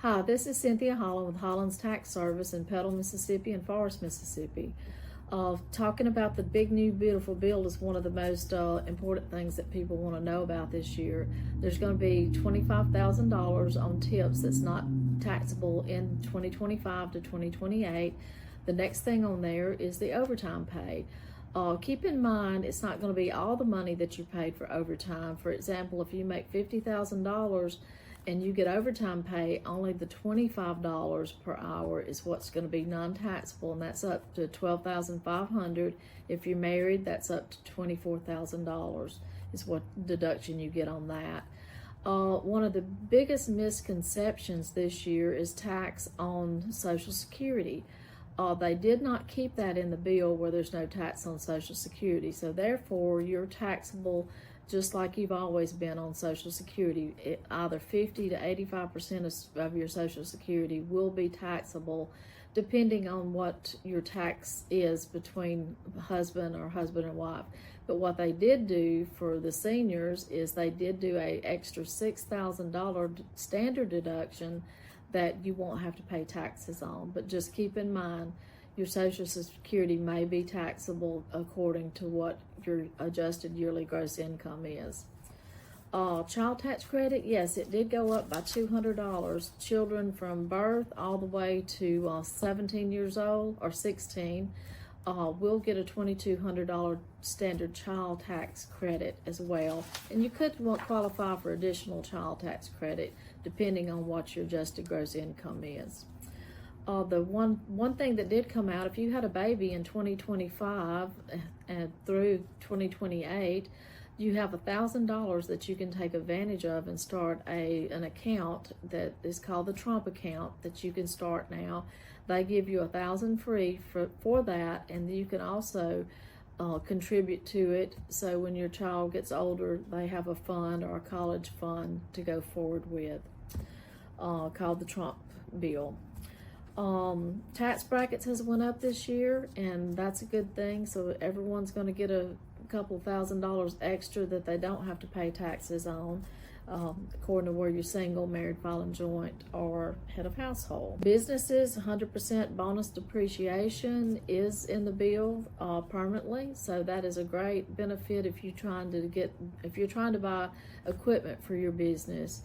Hi, this is Cynthia Holland with Hollands Tax Service in Petal, Mississippi and Forest, Mississippi. Talking about the big new beautiful bill is one of the most important things that people want to know about this year. There's going to be $25,000 on tips that's not taxable in 2025 to 2028. The next thing on there is the overtime pay. Keep in mind, it's not going to be all the money that you paid for overtime. For example, if you make $50,000 and you get overtime pay, only the $25 per hour is what's going to be non-taxable, and that's up to $12,500. If you're married, that's up to $24,000 is what deduction you get on that. One of the biggest misconceptions this year is tax on Social Security. They did not keep that in the bill where there's no tax on Social Security, so therefore you're taxable just like you've always been on Social Security. Either 50 to 85% of your Social Security will be taxable depending on what your tax is between husband and wife. But what they did do for the seniors is they did do a extra $6,000 standard deduction that you won't have to pay taxes on. But just keep in mind, your Social Security may be taxable according to what your adjusted yearly gross income is. Child tax credit, yes, it did go up by $200. Children from birth all the way to 17 years old or 16 will get a $2,200 standard child tax credit as well. And you could qualify for additional child tax credit depending on what your adjusted gross income is. The one thing that did come out, if you had a baby in 2025 and through 2028, you have $1,000 that you can take advantage of and start an account that is called the Trump account that you can start now. They give you $1,000 free for that, and you can also contribute to it. So when your child gets older, they have a fund or a college fund to go forward with, called the Trump bill. Tax brackets has went up this year, and that's a good thing. So everyone's going to get a couple $1,000s extra that they don't have to pay taxes on, according to where you're single, married, filing joint, or head of household. Businesses, 100% bonus depreciation is in the bill permanently, so that is a great benefit if you're trying to buy equipment for your business.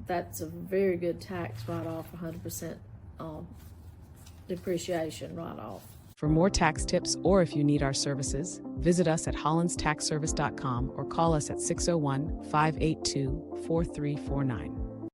That's a very good tax write-off, 100% depreciation write-off. For more tax tips, or if you need our services, visit us at hollandstaxservice.com or call us at 601-582-4349.